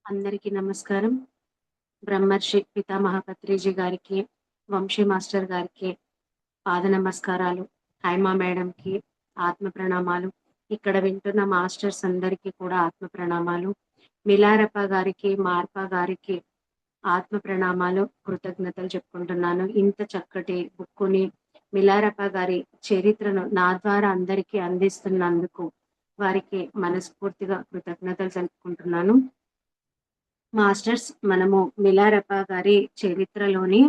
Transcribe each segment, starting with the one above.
అందరికీ నమస్కారం. బ్రహ్మర్షి పితామహ పత్రిజీ గారికి, వంశీ మాస్టర్ గారికి పాద నమస్కారాలు. హైమా మేడంకి ఆత్మ ప్రణామాలు. ఇక్కడ వింటున్న మాస్టర్స్ అందరికీ కూడా ఆత్మ ప్రణామాలు. మిలారప్ప గారికి, మార్ప గారికి ఆత్మ ప్రణామాలు, కృతజ్ఞతలు చెప్పుకుంటున్నాను. ఇంత చక్కటి బుక్కుని మిలారప్ప గారి చరిత్రను నా ద్వారా అందరికీ అందిస్తున్నందుకు వారికి మనస్ఫూర్తిగా కృతజ్ఞతలు తెలుపుకుంటున్నాను. మాస్టర్స్, మనము మిలారప్ప గారి చరిత్రలోని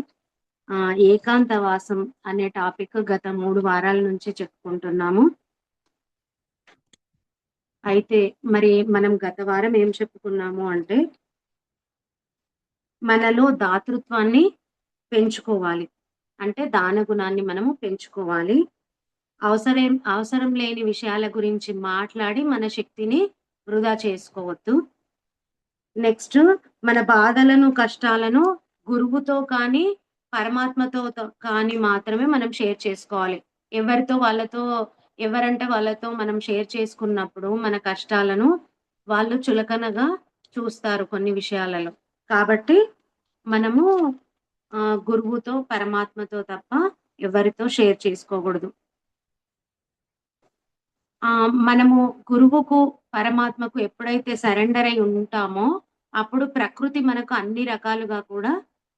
ఏకాంతవాసం అనే టాపిక్ గత 3 వారాల నుంచి చెప్పుకుంటున్నాము. అయితే మరి మనం గత వారం ఏం చెప్పుకున్నాము అంటే, మనలో దాతృత్వాన్ని పెంచుకోవాలి. అంటే దాన గుణాన్ని మనము పెంచుకోవాలి. అవసరం లేని విషయాల గురించి మాట్లాడి మన శక్తిని వృధా చేసుకోవద్దు. నెక్స్ట్, మన బాధలను, కష్టాలను గురువుతో కానీ, పరమాత్మతో కానీ మాత్రమే మనం షేర్ చేసుకోవాలి. ఎవరంటే వాళ్ళతో మనం షేర్ చేసుకున్నప్పుడు మన కష్టాలను వాళ్ళు చులకనగా చూస్తారు కొన్ని విషయాలలో. కాబట్టి మనము గురువుతో, పరమాత్మతో తప్ప ఎవరితో షేర్ చేసుకోకూడదు. మనము గురువుకు, పరమాత్మకు ఎప్పుడైతే సరెండర్ అయి ఉంటామో, అప్పుడు ప్రకృతి మనకు అన్ని రకాలుగా కూడా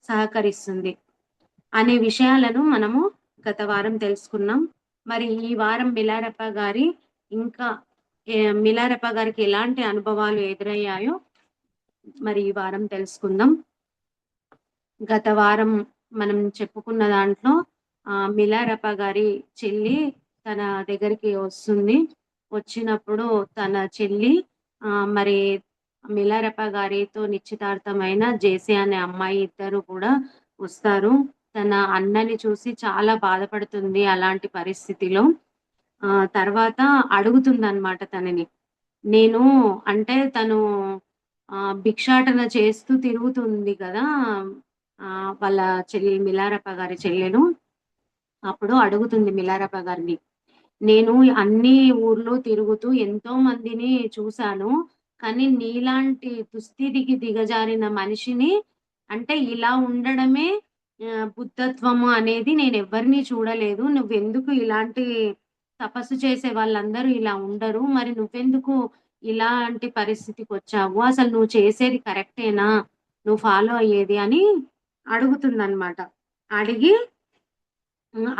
సహకరిస్తుంది అనే విషయాలను మనము గత వారం తెలుసుకున్నాం. మరి ఈ వారం ఇంకా మిలారప్ప గారికి ఎలాంటి అనుభవాలు ఎదురయ్యాయో మరి ఈ వారం తెలుసుకుందాం. గత వారం మనం చెప్పుకున్న దాంట్లో మిలారప్ప గారి చెల్లి తన దగ్గరికి వస్తుంది. వచ్చినప్పుడు తన చెల్లి మరి మిలారప్ప గారితో నిశ్చితార్థమైన జేసీ అనే అమ్మాయి ఇద్దరు కూడా వస్తారు. తన అన్నని చూసి చాలా బాధపడుతుంది అలాంటి పరిస్థితిలో. తర్వాత అడుగుతుందన్నమాట తనని. నేను అంటే తను భిక్షాటన చేస్తూ తిరుగుతుంది కదా! వాళ్ళ మిలారప్ప గారి చెల్లెలు. అప్పుడు అడుగుతుంది మిలారప్ప గారిని. నేను అన్ని ఊర్లు తిరుగుతూ ఎంతో మందిని చూసాను. కానీ నీలాంటి దుస్థితికి దిగజారిన మనిషిని అంటే ఇలా ఉండడమే బుద్ధత్వము అనేది నేనెవ్వరిని చూడలేదు. నువ్వెందుకు ఇలాంటి తపస్సు చేసే వాళ్ళందరూ ఇలా ఉండరు. మరి నువ్వెందుకు ఇలాంటి పరిస్థితికొచ్చావు? అసలు నువ్వు చేసేది కరెక్టేనా? నువ్వు ఫాలో అయ్యేది అని అడుగుతుందన్నమాట. అడిగి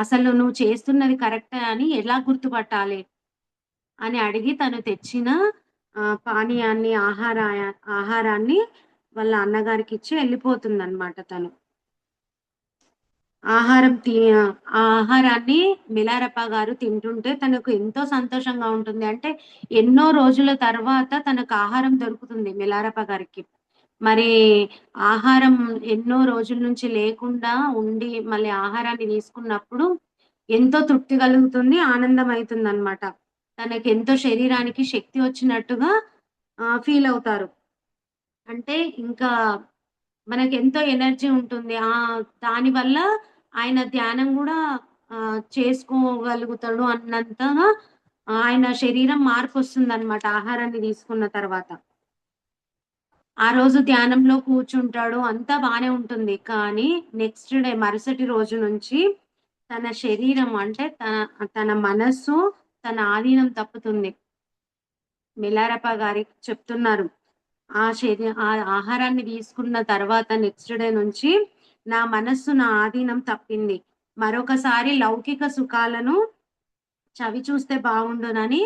అసలు నువ్వు చేస్తున్నది కరెక్టే అని ఎలా గుర్తుపట్టాలి? అని అడిగి తను తెచ్చిన పానీయాన్ని, ఆహారాన్ని వాళ్ళ అన్నగారికిచ్చి ఎళ్ళిపోతుందన్నమాట తను. ఆహారం తి ఆ ఆహారాన్ని మిలారప్ప గారు తింటుంటే తనకు ఎంతో సంతోషంగా ఉంటుంది. అంటే ఎన్నో రోజుల తర్వాత తనకు ఆహారం దొరుకుతుంది మిలారప్ప గారికి. మరి ఆహారం ఎన్నో రోజుల నుంచి లేకుండా ఉండి మళ్ళీ ఆహారాన్ని తీసుకున్నప్పుడు ఎంతో తృప్తి కలుగుతుంది, ఆనందమైతుందనమాట. తనకెంతో శరీరానికి శక్తి వచ్చినట్టుగా ఫీలవుతారు. అంటే ఇంకా మనకెంతో ఎనర్జీ ఉంటుంది. దానివల్ల ఆయన ధ్యానం గూడా చేసుకోగలుగుతాడు అన్నంతగా ఆయన శరీరం మార్పొస్తుందనమాట ఆహారాన్ని తీసుకున్న తర్వాత. ఆ రోజు ధ్యానంలో కూర్చుంటాడు. అంతా బానే ఉంటుంది. కానీ నెక్స్ట్ డే మరుసటి రోజు నుంచి తన శరీరం అంటే తన మనస్సు తన ఆధీనం తప్పుతుంది. మిలారప్ప గారికి చెప్తున్నారు. ఆ ఆహారాన్ని తీసుకున్న తర్వాత నెక్స్ట్ డే నుంచి నా మనస్సు నా ఆధీనం తప్పింది. మరొకసారి లౌకిక సుఖాలను చవి చూస్తే బావుండునని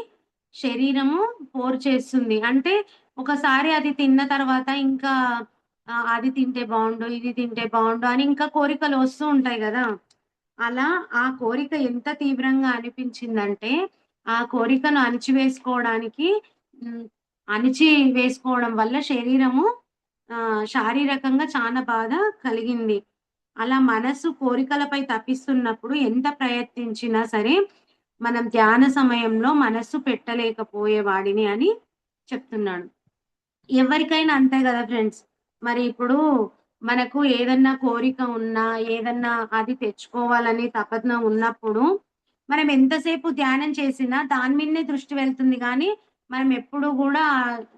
శరీరము పోరు చేస్తుంది. అంటే ఒకసారి అది తిన్న తర్వాత ఇంకా అది తింటే బావుండు, ఇది తింటే బావుండు అని ఇంకా కోరికలు వస్తూ ఉంటాయి గదా! అలా ఆ కోరిక ఎంత తీవ్రంగా అనిపించిందంటే, ఆ కోరికను అణిచివేసుకోవడానికి హ్మ్. అణిచి వేసుకోవడం వల్ల శరీరము శారీరకంగా చానా బాధ కలిగింది. అలా మనసు కోరికలపై తపిస్తున్నప్పుడు ఎంత ప్రయత్నించినా సరే, మనం ధ్యాన సమయంలో మనస్సు పెట్టలేకపోయేవాడిని అని చెప్తున్నాడు. ఎవరికైనా అంతే గదా ఫ్రెండ్స్. మరి ఇప్పుడు మనకు ఏదన్నా కోరిక ఉన్నా, ఏదన్నా అది తెచ్చుకోవాలని తపన ఉన్నప్పుడు, మనం ఎంతసేపు ధ్యానం చేసినా దాని మీదనే దృష్టి వెళ్తుంది గానీ, మనం ఎప్పుడు గూడా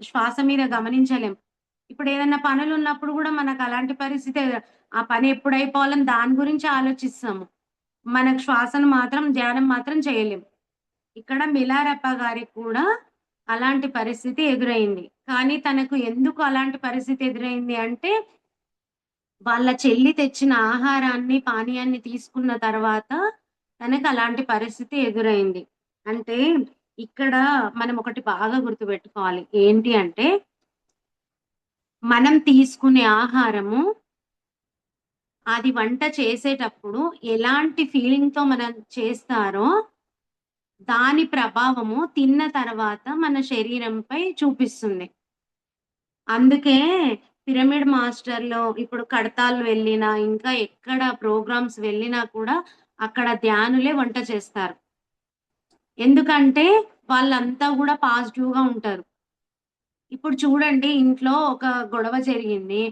శ్వాస మీద గమనించలేం. ఇప్పుడు ఏదైనా పనులున్నప్పుడు గూడా మనకు అలాంటి పరిస్థితే ఆ పని ఎప్పుడైపోవాలని దాని గురించి ఆలోచిస్తాము. మనకు శ్వాసను మాత్రం ధ్యానం మాత్రం చేయలేం. ఇక్కడ మిలారెప్ప గారికి కూడా అలాంటి పరిస్థితి ఎదురైంది. కానీ తనకు ఎందుకు అలాంటి పరిస్థితి ఎదురైంది అంటే, వాళ్ళ చెల్లి తెచ్చిన ఆహారాన్ని, పానీయాన్ని తీసుకున్న తర్వాత తనకు అలాంటి పరిస్థితి ఎదురైంది. అంటే ఇక్కడ మనం ఒకటి బాగా గుర్తుపెట్టుకోవాలి. ఏంటి అంటే, మనం తీసుకునే ఆహారము అది వంట చేసేటప్పుడు ఎలాంటి ఫీలింగ్‌తో మనం చేస్తారో దాని ప్రభావము తిన్న తర్వాత మన శరీరంపై చూపిస్తుంది. అందుకే పిరమిడ్ మాస్టర్‌లో ఇప్పుడు కడతాల్ వెళ్ళినా, ఇంకా ఎక్కడ ప్రోగ్రామ్స్ వెళ్ళినా కూడా అక్కడ ధ్యానులే వంట చేస్తారు. ఎందుకంటే వాళ్ళంతా గూడా పాజిటివ్‌గా ఉంటారు. ఇప్పుడు చూడండి ఇంట్లో ఒక గొడవ జరిగింది.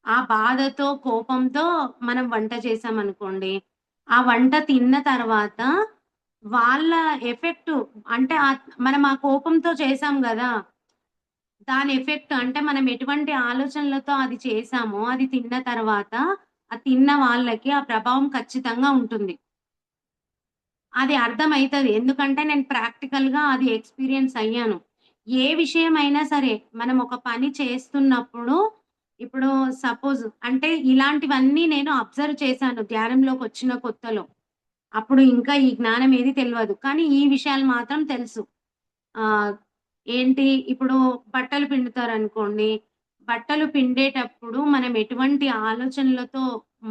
ఆ బాధతో, కోపంతో మనం వంట చేశామనుకోండి. ఆ వంట తిన్న తర్వాత వాళ్ళ ఎఫెక్టు అంటే మనం ఆ కోపంతో చేశాం గదా! దాని ఎఫెక్ట్ అంటే మనం ఎటువంటి ఆలోచనలతో అది చేశామో, అది తిన్న తర్వాత, ఆ తిన్న వాళ్ళకి ఆ ప్రభావం ఖచ్చితంగా ఉంటుంది. అది అర్థమైతది. ఎందుకంటే నేను ప్రాక్టికల్‌గా అది ఎక్స్‌పీరియన్స్ అయ్యాను. ఏ విషయమైనా సరే మనం ఒక పని చేస్తున్నప్పుడు ఇప్పుడు సపోజ్ అంటే ఇలాంటివన్నీ నేను అబ్జర్వ్ చేశాను ధ్యానంలోకొచ్చిన కొత్తలో. అప్పుడు ఇంకా ఈ జ్ఞానం ఏది తెలవదు. కానీ ఈ విషయాలు మాత్రం తెలుసు. ఆహ్, ఏంటి ఇప్పుడు బట్టలు పిండుతారనుకోండి. బట్టలు పిండేటప్పుడు మనం ఎటువంటి ఆలోచనలతో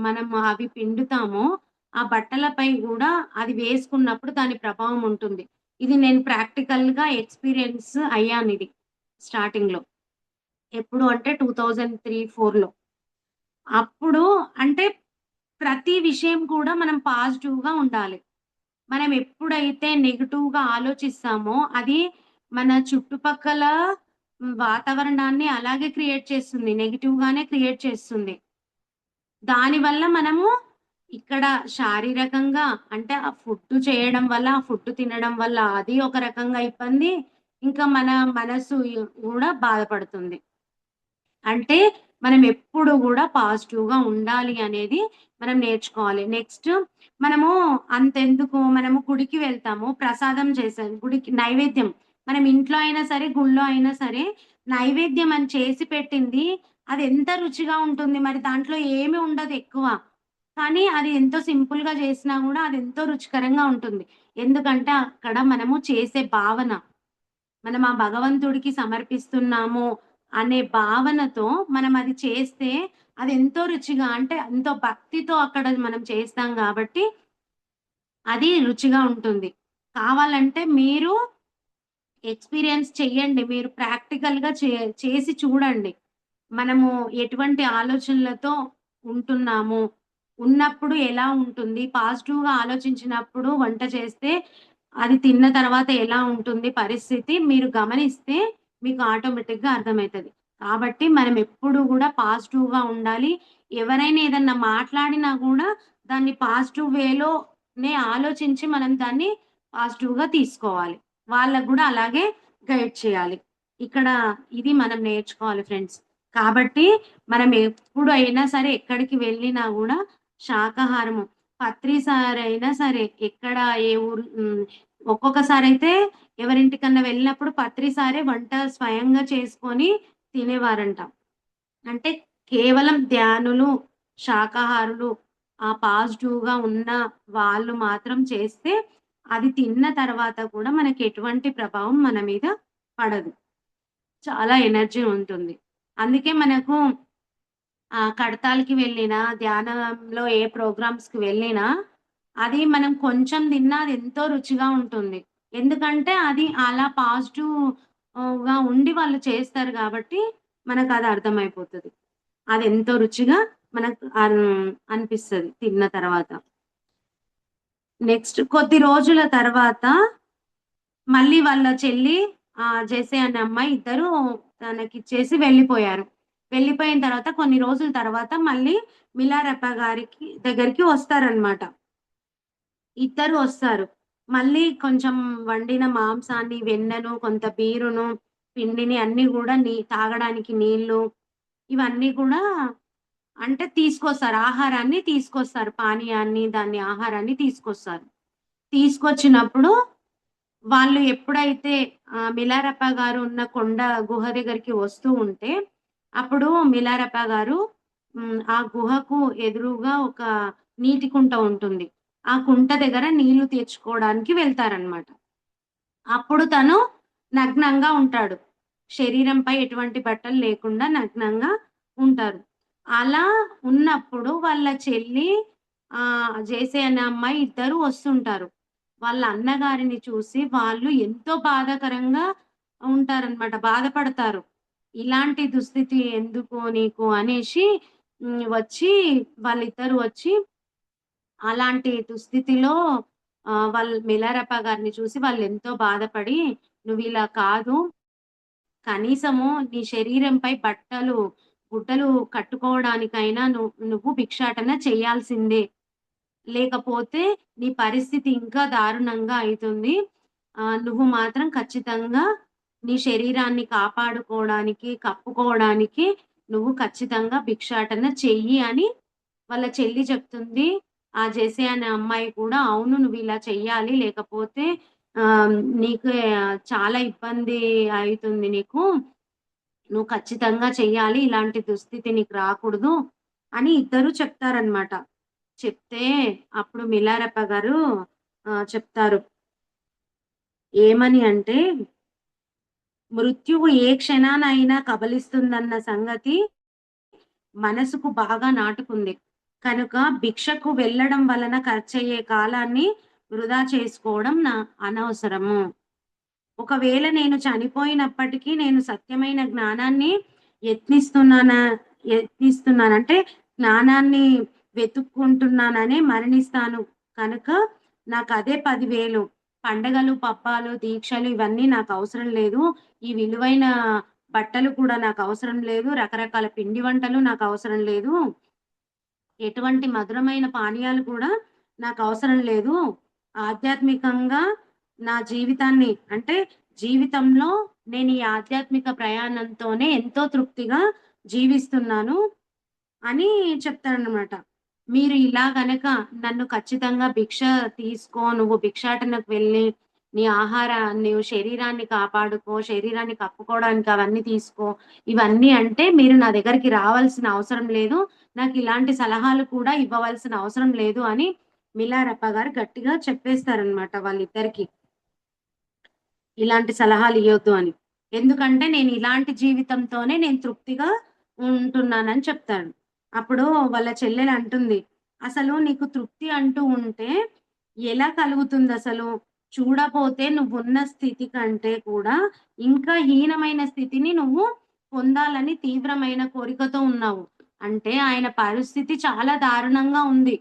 మనం అవి పిండుతామో, ఆ బట్టలపై గూడా అది వేసుకున్నప్పుడు దాని ప్రభావం ఉంటుంది. ఇది నేను ప్రాక్టికల్‌గా ఎక్స్‌పీరియన్స్ అయ్యానిది స్టార్టింగ్‌లో. ఎప్పుడు అంటే 2003, 4లో. అప్పుడు అంటే ప్రతి విషయం కూడా మనం పాజిటివ్‌గా ఉండాలి. మనం ఎప్పుడైతే నెగెటివ్‌గా ఆలోచిస్తామో, అది మన చుట్టుపక్కల వాతావరణాన్ని అలాగే క్రియేట్ చేస్తుంది. నెగెటివ్‌గానే క్రియేట్ చేస్తుంది. దానివల్ల మనము ఇక్కడ శారీరకంగా అంటే ఆ ఫుడ్ చేయడం వల్ల, ఆ ఫుడ్ తినడం వల్ల అది ఒక రకంగా ఇబ్బంది. ఇంకా మన మనసు గూడా బాధపడుతుంది. అంటే మనం ఎప్పుడు గూడా పాజిటివ్‌గా ఉండాలి అనేది మనం నేర్చుకోవాలి. నెక్స్ట్ మనము అంతెందుకు మనము గుడికి వెళ్తాము. ప్రసాదం చేశాం. గుడికి నైవేద్యం మనం ఇంట్లో అయినా సరే, గుళ్ళో అయినా సరే నైవేద్యం అని చేసి పెట్టింది అది ఎంత రుచిగా ఉంటుంది. మరి దాంట్లో ఏమి ఉండదు ఎక్కువ. కానీ అది ఎంతో సింపుల్‌గా చేసినా గూడా అది ఎంతో రుచికరంగా ఉంటుంది. ఎందుకంటే అక్కడ మనము చేసే భావన. మనం ఆ భగవంతుడికి సమర్పిస్తున్నాము అనే భావనతో మనం అది చేస్తే అది ఎంతో రుచిగా అంటే ఎంతో భక్తితో అక్కడ మనం చేస్తాం గాబట్టి అది రుచిగా ఉంటుంది. కావాలంటే మీరు ఎక్స్‌పీరియన్స్ చెయ్యండి. మీరు ప్రాక్టికల్‌గా చేసి చూడండి. మనము ఎటువంటి ఆలోచనలతో ఉంటున్నాము, ఉన్నప్పుడు ఎలా ఉంటుంది, పాజిటివ్‌గా ఆలోచించినప్పుడు వంట చేస్తే అది తిన్న తర్వాత ఎలా ఉంటుంది పరిస్థితి మీరు గమనిస్తే మీకు ఆటోమేటిక్‌గా అర్థమైతది. కాబట్టి మనం ఎప్పుడు గూడా పాజిటివ్‌గా ఉండాలి. ఎవరైనా ఏదన్నా మాట్లాడినా గూడా దాన్ని పాజిటివ్ వేలోనే ఆలోచించి మనం దాన్ని పాజిటివ్‌గా తీసుకోవాలి. వాళ్ళకి గూడా అలాగే గైడ్ చేయాలి. ఇక్కడ ఇది మనం నేర్చుకోవాలి ఫ్రెండ్స్. కాబట్టి మనం ఎప్పుడైనా సరే ఎక్కడికి వెళ్ళినా గూడా శాకాహారము పత్రి సారైనా సరే ఎక్కడ ఏ ఊరు ఒక్కొక్కసారయితే ఎవరింటికన్నా వెళ్ళినప్పుడు పత్రి సారే వంట స్వయంగా చేసుకొని తినేవారంట. అంటే కేవలం ధ్యానులు, శాకాహారులు పాజిటివ్‌గా ఉన్న వాళ్ళు మాత్రం చేస్తే అది తిన్న తర్వాత కూడా మనకి ఎటువంటి ప్రభావం మన మీద పడదు. చాలా ఎనర్జీ ఉంటుంది. అందుకే మనకు కడతాల్‌కి వెళ్ళినా, ధ్యానంలో ఏ ప్రోగ్రామ్స్‌కి వెళ్ళినా, అది మనం కొంచెం తిన్నా అది ఎంతో రుచిగా ఉంటుంది. ఎందుకంటే అది అలా పాజిటివ్‌గా ఉండి వాళ్ళు చేస్తారు గాబట్టి, మనకది అర్థమైపోతది. అదెంతో రుచిగా మనకు అనిపిస్తది తిన్న తర్వాత. నెక్స్ట్ కొద్ది రోజుల తర్వాత మళ్ళీ వాళ్ళ చెల్లి జెస్సీ అనే అమ్మాయి ఇద్దరు తనకిచ్చేసి వెళ్ళిపోయారు. వెళ్ళిపోయిన తర్వాత కొన్ని రోజుల తర్వాత మళ్ళీ మిలారెప్ప గారికి దగ్గరికి వస్తారనమాట. ఇద్దరు వస్తారు. మళ్ళీ కొంచెం వండిన మాంసాన్ని, వెన్నను, కొంత బీరును, పిండిని అన్నీ గూడా తాగడానికి నీళ్ళు ఇవన్నీ కూడా అంటే తీసుకొస్తారు. ఆహారాన్ని తీసుకొస్తారు. పానీయాన్ని, దాన్ని ఆహారాన్ని తీసుకొస్తారు. తీసుకొచ్చినప్పుడు వాళ్ళు ఎప్పుడైతే మిలారప్ప గారు ఉన్న కొండ గుహ దగ్గరికి వస్తూ ఉంటే, అప్పుడు మిలారప్ప గారు ఆ గుహకు ఎదురుగా ఒక నీటి కుంట ఉంటుంది. ఆ కుంట దగ్గర నీళ్లు తెచ్చుకోవడానికి వెళ్తారనమాట. అప్పుడు తను నగ్నంగా ఉంటాడు. శరీరంపై ఎటువంటి బట్టలు లేకుండా నగ్నంగా ఉంటారు. అలా ఉన్నప్పుడు వాళ్ళ చెల్లి జేసే అనే అమ్మాయి ఇద్దరు వస్తుంటారు. వాళ్ళ అన్నగారిని చూసి వాళ్ళు ఎంతో బాధాకరంగా ఉంటారనమాట. బాధపడతారు. ఇలాంటి దుస్థితి ఎందుకు నీకు అనేసి వచ్చి వాళ్ళిద్దరూ వచ్చి అలాంటి దుస్థితిలో వాళ్ళు మిలారప్ప గారిని చూసి వాళ్ళెంతో బాధపడి, "నువ్విలా కాదు. కనీసము నీ శరీరంపై బట్టలు, గుడ్డలు కట్టుకోవడానికైనా నువ్వు భిక్షాటన చేయాల్సిందే. లేకపోతే నీ పరిస్థితి ఇంకా దారుణంగా అయితుంది. నువ్వు మాత్రం ఖచ్చితంగా నీ శరీరాన్ని కాపాడుకోవడానికి, కప్పుకోవడానికి నువ్వు ఖచ్చితంగా భిక్షాటన చెయ్యి" అని వాళ్ళ చెల్లి చెప్తుంది. ఆ జెసి అనే అమ్మాయి కూడా అవును నువ్విలా చెయ్యాలి. లేకపోతే నీకు చాలా ఇబ్బంది అయితుంది నీకు. నువ్వు ఖచ్చితంగా చెయ్యాలి. ఇలాంటి దుస్థితి నీకు రాకూడదు అని ఇద్దరు చెప్తారనమాట. చెప్తే అప్పుడు మిలారప్ప గారు చెప్తారు. ఏమని అంటే, మృత్యువు ఏ క్షణానైనా కబలిస్తుందన్న సంగతి మనసుకు బాగా నాటుకుంది. కనుక భిక్షకు వెళ్ళడం వలన ఖర్చయ్యే కాలాన్ని వృధా చేసుకోవడం అనవసరము. ఒకవేళ నేను చనిపోయినప్పటికీ నేను సత్యమైన జ్ఞానాన్ని యత్నిస్తున్నానా యత్నిస్తున్నానంటే జ్ఞానాన్ని వెతుక్కుంటున్నాననే మరణిస్తాను. కనుక నాకదే 10,000 పండగలు, పబ్బాలు, దీక్షలు ఇవన్నీ నాకవసరం లేదు. ఈ విలువైన బట్టలు కూడా నాకవసరం లేదు. రకరకాల పిండి వంటలు నాకవసరం లేదు. ఎటువంటి మధురమైన పానీయాలు కూడా నాకవసరం లేదు. ఆధ్యాత్మికంగా నా జీవితాన్ని అంటే జీవితంలో నేను ఈ ఆధ్యాత్మిక ప్రయాణంతోనే ఎంతో తృప్తిగా జీవిస్తున్నాను అని చెప్తాడనమాట. మీరు ఇలా గనక నన్ను ఖచ్చితంగా భిక్ష తీసుకో, నువ్వు భిక్షాటనకు వెళ్ళి నీ నీవు శరీరాన్ని కాపాడుకో, శరీరాన్ని కప్పుకోవడానికి అవన్నీ తీసుకో. ఇవన్నీ అంటే మీరు నా దగ్గరికి రావాల్సిన అవసరం లేదు. నాకిలాంటి సలహాలు కూడా ఇవ్వవలసిన అవసరం లేదు అని మిలారప్ప గారు గట్టిగా చెప్పేస్తారనమాట వాళ్ళిద్దరికీ. ఇలాంటి సలహాలియ్యొద్దు అని. ఎందుకంటే నేను ఇలాంటి జీవితంతోనే నేను తృప్తిగా ఉంటున్నానని చెప్తాడు. అప్పుడు వాళ్ళ చెల్లెలంటుంది, "అసలు నీకు తృప్తి అంటూ ఉంటే ఎలా కలుగుతుందసలు? చూడపోతే నువ్వున్న స్థితి కంటే కూడా ఇంకా హీనమైన స్థితిని నువ్వు పొందాలని తీవ్రమైన కోరికతో ఉన్నావు. అంటే ఆయన పరిస్థితి చాలా దారుణంగా ఉంది.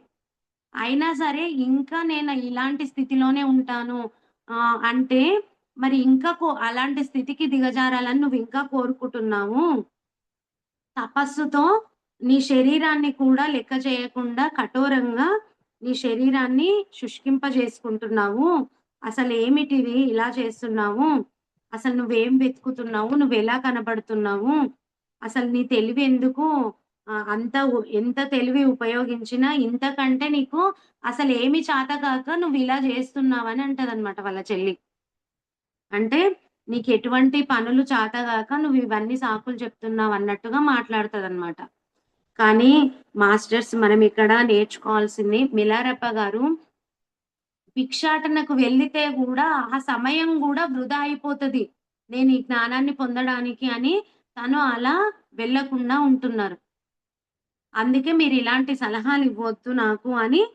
అయినా సరే ఇంకా నేను ఇలాంటి స్థితిలోనే ఉంటాను అంటే మరి ఇంకా అలాంటి స్థితికి దిగజారాలని నువ్వింకా కోరుకుంటున్నావు. తపస్సుతో నీ శరీరాన్ని కూడా లెక్క చేయకుండా కఠోరంగా నీ శరీరాన్ని శుష్కింపజేసుకుంటున్నావు. అసలేమిటిది ఇలా చేస్తున్నావు? అసలు నువ్వేం వెతుకుతున్నావు? నువ్వెలా కనబడుతున్నావు? అసలు నీ తెలివెందుకు ఎంత తెలివి ఉపయోగించినా ఇంతకంటే నీకు అసలేమి చాతగాక నువ్విలా జేస్తున్నావని అంటదనమాట వాళ్ళ చెల్లి. అంటే నీకెటువంటి పనులు చాతగాక నువ్వివన్నీ సాకులు చెప్తున్నావన్నట్టుగా మాట్లాడతదనమాట. కానీ మాస్టర్స్ మనమిక్కడ నేర్చుకోవాల్సింది మిలారప్ప గారు భిక్షాటనకు వెళ్ళితే గూడా ఆ సమయం గూడా వృధా అయిపోతది. నేను ఈ జ్ఞానాన్ని పొందడానికి అని తను అలా వెళ్ళకుండా ఉంటున్నారు. అందుకే మీరిలాంటి సలహాలివ్వొద్దు నాకు అని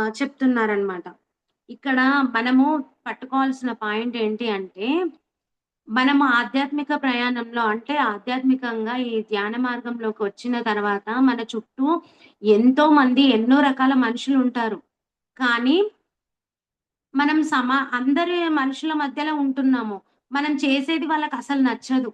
చెప్తున్నారనమాట. ఇక్కడ మనము పట్టుకోవాల్సిన పాయింట్ ఏంటి అంటే, మనము ఆధ్యాత్మిక ప్రయాణంలో అంటే ఆధ్యాత్మికంగా ఈ ధ్యాన మార్గంలోకొచ్చిన తర్వాత మన చుట్టూ ఎంతోమంది ఎన్నో రకాల మనుషులుంటారు. కానీ మనం అందరి మనుషుల మధ్యలో ఉంటున్నాము. మనం చేసేది వాళ్ళకసలు నచ్చదు.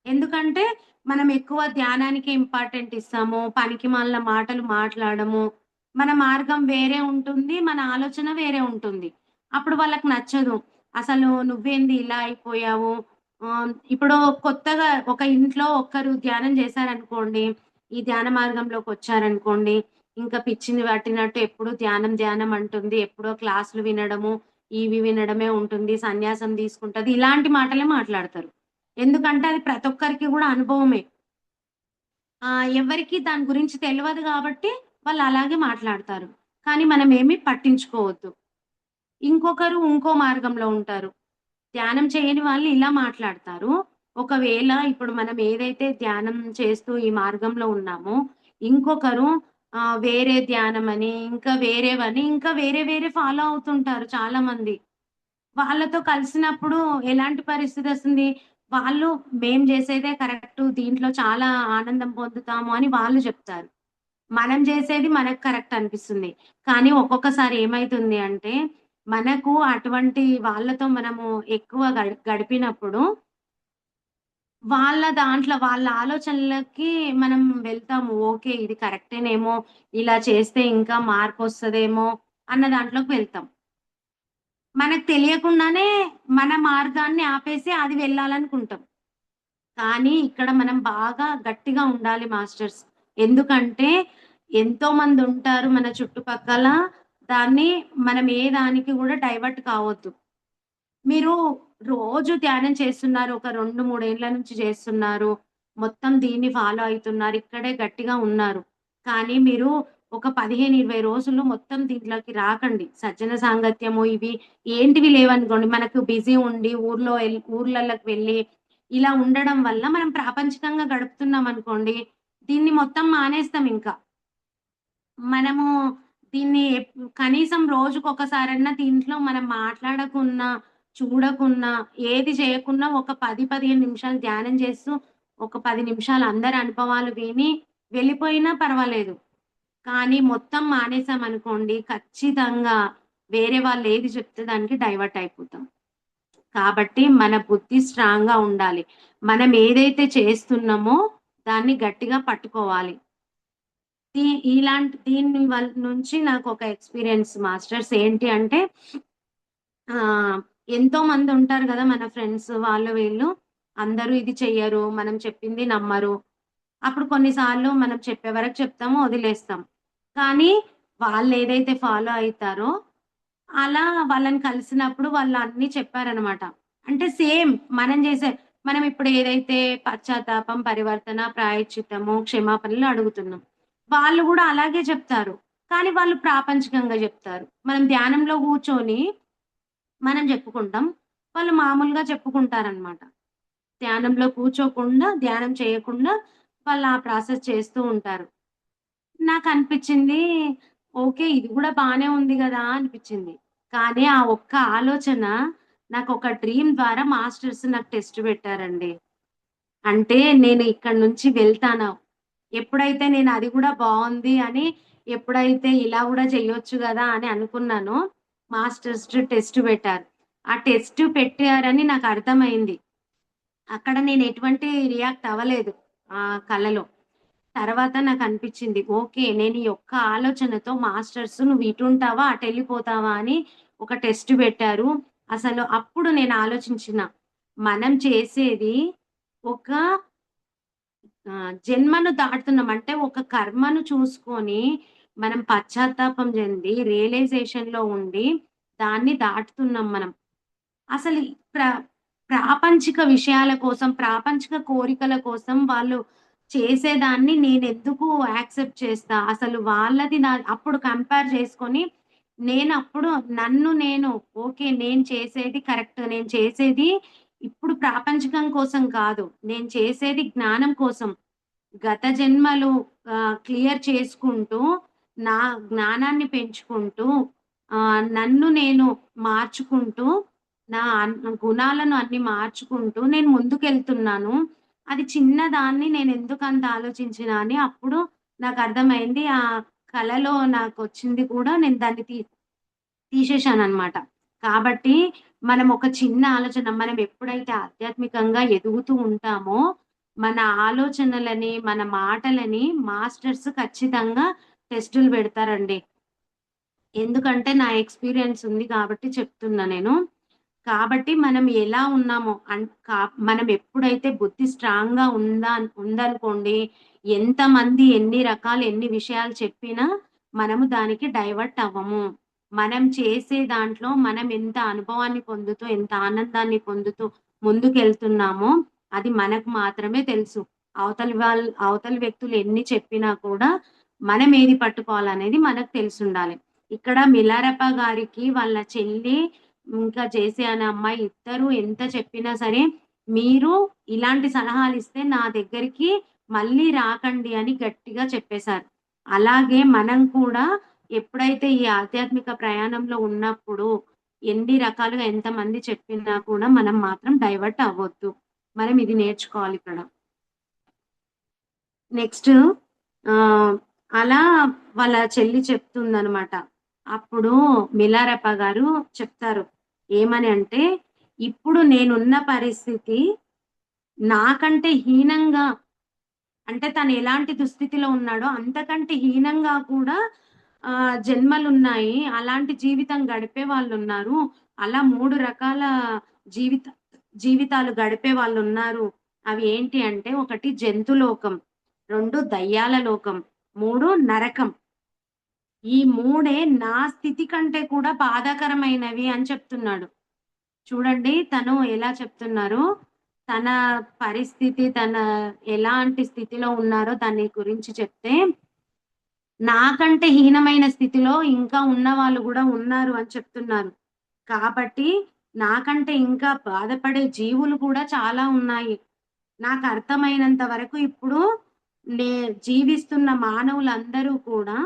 ఎందుకంటే, మనం ఎక్కువ ధ్యానానికి ఇంపార్టెంట్ ఇస్తాము. పనికిమాలిన మాటలు మాట్లాడము. మన మార్గం వేరే ఉంటుంది. మన ఆలోచన వేరే ఉంటుంది. అప్పుడు వాళ్ళకి నచ్చదు. అసలు నువ్వేంది ఇలా అయిపోయావు? ఇప్పుడు కొత్తగా ఒక ఇంట్లో ఒక్కరు ధ్యానం చేశారనుకోండి, ఈ ధ్యాన మార్గంలోకొచ్చారనుకోండి, ఇంకా పిచ్చిని పట్టినట్టు ఎప్పుడు ధ్యానం, ధ్యానం అంటుంది. ఎప్పుడో క్లాసులు వినడము, ఇవి వినడమే ఉంటుంది. సన్యాసం తీసుకుంటది. ఇలాంటి మాటలే మాట్లాడతారు. ఎందుకంటే అది ప్రతి ఒక్కరికి గూడా అనుభవమే. ఎవ్వరికీ దాని గురించి తెలవదు గాబట్టి వాళ్ళు అలాగే మాట్లాడతారు. కానీ మనమేమి పట్టించుకోవద్దు. ఇంకొకరు ఇంకో మార్గంలో ఉంటారు. ధ్యానం చేయని వాళ్ళు ఇలా మాట్లాడతారు. ఒకవేళ ఇప్పుడు మనం ఏదైతే ధ్యానం చేస్తూ ఈ మార్గంలో ఉన్నామో, ఇంకొకరు వేరే ధ్యానమని, ఇంకా వేరేవని, ఇంకా వేరే వేరే ఫాలో అవుతుంటారు చాలామంది. వాళ్ళతో కలిసినప్పుడు ఎలాంటి పరిస్థితొస్తుంది? వాళ్ళు మేము జేసేదే కరెక్టు. దీంట్లో చాలా ఆనందం పొందుతాము అని వాళ్ళు జెప్తారు. మనం జేసేది మనకు కరెక్ట్ అనిపిస్తుంది. కానీ ఒక్కొక్కసారి ఏమైతుంది అంటే, మనకు అటువంటి వాళ్ళతో మనము ఎక్కువ గడిపినప్పుడు, వాళ్ళ దాంట్లో వాళ్ళ ఆలోచనలకి మనం వెళ్తాము. ఓకే. ఇది కరెక్టేనేమో, ఇలా చేస్తే ఇంకా మార్పొస్తదేమో అన్న దాంట్లోకి వెళ్తాం. మనకు తెలియకుండానే మన మార్గాన్ని ఆపేసి అది వెళ్ళాలనుకుంటాం. కానీ ఇక్కడ మనం బాగా గట్టిగా ఉండాలి మాస్టర్స్. ఎందుకంటే ఎంతోమందుంటారు మన చుట్టుపక్కల. దాన్ని మనం ఏ దానికి గూడా డైవర్ట్ కావద్దు. మీరు రోజు ధ్యానం చేస్తున్నారు. ఒక 2, 3 ఏండ్ల నుంచి చేస్తున్నారు. మొత్తం దీన్ని ఫాలో అయితున్నారు. ఇక్కడే గట్టిగా ఉన్నారు. కానీ మీరు ఒక 15, 20 రోజులు మొత్తం దీంట్లోకి రాకండి. సజ్జన సాంగత్యము ఇవి ఏంటివి లేవనుకోండి. మనకు బిజీ ఉండి ఊర్లల్లకి వెళ్ళి ఇలా ఉండడం వల్ల మనం ప్రాపంచికంగా గడుపుతున్నామనుకోండి. దీన్ని మొత్తం మానేస్తామింక. మనము దీన్ని కనీసం రోజుకొకసారన్నా దీంట్లో మనం మాట్లాడకున్నా, చూడకున్నా, ఏది చేయకున్నా ఒక 10, 15 నిమిషాలు ధ్యానం చేస్తూ, ఒక 10 నిమిషాలు అందరి అనుభవాలు విని వెళ్ళిపోయినా పర్వాలేదు. కానీ మొత్తం మానేసామనుకోండి ఖచ్చితంగా వేరే వాళ్ళేది చెప్తే దానికి డైవర్ట్ అయిపోతాం. కాబట్టి మన బుద్ధి స్ట్రాంగ్‌గా ఉండాలి. మనం ఏదైతే చేస్తున్నామో దాన్ని గట్టిగా పట్టుకోవాలి. దీ ఇలాంటి దీని నుంచి నాకొక ఎక్స్‌పీరియన్స్ మాస్టర్స్ ఏంటి అంటే ఆహ్, ఎంతోమంది ఉంటారు గదా! మన ఫ్రెండ్స్ వాళ్ళు వీళ్ళు. అందరూ ఇది చెయ్యరు. మనం చెప్పింది నమ్మరు. అప్పుడు కొన్ని సార్లు మనం చెప్పే వరకు చెప్తాము, వదిలేస్తాం. కానీ వాళ్ళేదైతే ఫాలో అయితారో అలా వాళ్ళని కలిసినప్పుడు వాళ్ళు అన్నీ చెప్పారనమాట. అంటే సేమ్ మనం జేసే మనం ఇప్పుడు ఏదైతే పశ్చాత్తాపం, పరివర్తన, ప్రాయశ్చిత్తము, క్షమాపణలు అడుగుతున్నాం. వాళ్ళు గూడా అలాగే చెప్తారు. కానీ వాళ్ళు ప్రాపంచికంగా జెప్తారు. మనం ధ్యానంలో గూర్చొని మనం జెప్పుకుంటాం. వాళ్ళు మామూలుగా చెప్పుకుంటారనమాట. ధ్యానంలో కూర్చోకుండా, ధ్యానం చేయకుండా వాళ్ళు ఆ ప్రాసెస్ చేస్తూ ఉంటారు. నాకనిపిచ్చింది ఓకే. ఇది గూడా బానే ఉంది గదా! అనిపిచ్చింది. కానీ ఆ ఒక్క ఆలోచన నాకొక డ్రీమ్ ద్వారా మాస్టర్స్ నాకు టెస్ట్ పెట్టారండి. అంటే నేను ఇక్కడి నుంచి వెళ్తాను. ఎప్పుడైతే నేను అది గూడా బావుంది అని ఎప్పుడైతే ఇలా గూడా చేయొచ్చు గదా! అని అనుకున్నానో మాస్టర్స్ టెస్ట్ పెట్టారు. ఆ టెస్ట్ పెట్టారని నాకర్థమైంది. అక్కడ నేను ఎటువంటి రియాక్ట్ అవ్వలేదు ఆ కలలో. తర్వాత నాకనిపిచ్చింది. ఓకే. నేను ఈ ఒక్క ఆలోచనతో మాస్టర్స్ నువ్వు ఇటుంటావా, అటెళ్ళిపోతావా అని ఒక టెస్ట్ పెట్టారు. అసలు అప్పుడు నేను ఆలోచించిన. మనం చేసేది ఒక జన్మను దాటుతున్నాం. అంటే ఒక కర్మను చూసుకొని మనం పశ్చాత్తాపం చెంది రియలైజేషన్‌లో ఉండి దాన్ని దాటుతున్నాం మనం. అసలు ఈ ప్రాపంచిక విషయాల కోసం, ప్రాపంచిక కోరికల కోసం వాళ్ళు చేసేదాన్ని నేనెందుకు యాక్సెప్ట్ చేస్తా? అసలు వాళ్ళది అప్పుడు కంపేర్ చేసుకొని, నేనప్పుడు నన్ను నేను ఓకే. నేను చేసేది కరెక్ట్. నేను చేసేది ఇప్పుడు ప్రాపంచికం కోసం కాదు. నేను చేసేది జ్ఞానం కోసం. గత జన్మలు క్లియర్ చేసుకుంటూ, నా జ్ఞానాన్ని పెంచుకుంటూ, నన్ను నేను మార్చుకుంటూ, నా గుణాలను అన్ని మార్చుకుంటూ నేను ముందుకెళ్తున్నాను. అది చిన్నదాన్ని నేనెందుకంత ఆలోచించినా అని అప్పుడు నాకర్థమైంది. ఆ కలలో నాకొచ్చింది కూడా నేను దాన్ని తీసేశాననమాట. కాబట్టి మనం ఒక చిన్న ఆలోచన మనం ఎప్పుడైతే ఆధ్యాత్మికంగా ఎదుగుతూ ఉంటామో, మన ఆలోచనలని, మన మాటలని మాస్టర్స్ ఖచ్చితంగా టెస్టులు పెడతారండి. ఎందుకంటే నా ఎక్స్‌పీరియన్స్ ఉంది కాబట్టి చెప్తున్నా నేను. కాబట్టి మనం ఎలా ఉన్నామో మనం ఎప్పుడైతే బుద్ధి స్ట్రాంగ్‌గా ఉందనుకోండి, ఎంతమంది ఎన్ని రకాలు ఎన్ని విషయాలు చెప్పినా మనము దానికి డైవర్ట్ అవ్వము. మనం చేసే దాంట్లో మనం ఎంత అనుభవాన్ని పొందుతూ, ఎంత ఆనందాన్ని పొందుతూ ముందుకెళ్తున్నామో అది మనకు మాత్రమే తెలుసు. అవతలి వ్యక్తులు ఎన్ని చెప్పినా కూడా మనం ఏది పట్టుకోవాలనేది మనకు తెలిసుండాలి. ఇక్కడ మిలారెప్ప గారికి వాళ్ళ చెల్లి ఇంకా జేసీ అనే అమ్మాయి ఇద్దరు ఎంత చెప్పినా సరే, మీరు ఇలాంటి సలహాలిస్తే నా దగ్గరికి మళ్ళీ రాకండి అని గట్టిగా చెప్పేశారు. అలాగే మనం కూడా ఎప్పుడైతే ఈ ఆధ్యాత్మిక ప్రయాణంలో ఉన్నప్పుడు ఎన్ని రకాలుగా ఎంతమంది చెప్పినా కూడా మనం మాత్రం డైవర్ట్ అవ్వొద్దు. మనం ఇది నేర్చుకోవాలిక్కడ. నెక్స్టు ఆహ్, అలా వాళ్ళ చెల్లి చెప్తుందనమాట. అప్పుడు మిలారెప్ప గారు చెప్తారు. ఏమని అంటే, ఇప్పుడు నేనున్న పరిస్థితి నాకంటే హీనంగా అంటే తను ఎలాంటి దుస్థితిలో ఉన్నాడో అంతకంటే హీనంగా కూడా జన్మలున్నాయి. అలాంటి జీవితం గడిపే వాళ్ళున్నారు. అలా 3 రకాల జీవిత జీవితాలు గడిపే వాళ్ళున్నారు. అవి ఏంటి అంటే, ఒకటి జంతులోకం, 2 దయ్యాల లోకం, 3 నరకం. ఈ మూడే నా స్థితి కంటే కూడా బాధాకరమైనవి అని చెప్తున్నాడు. చూడండి తను ఎలా చెప్తున్నారో, తన పరిస్థితి, తన ఎలాంటి స్థితిలో ఉన్నారో దాని గురించి చెప్తే, నాకంటే హీనమైన స్థితిలో ఇంకా ఉన్నవాళ్ళు గూడా ఉన్నారు అని చెప్తున్నారు. కాబట్టి నాకంటే ఇంకా బాధపడే జీవులు కూడా చాలా ఉన్నాయి. నాకర్థమైనంత వరకు ఇప్పుడు నే జీవిస్తున్న మానవులందరూ కూడా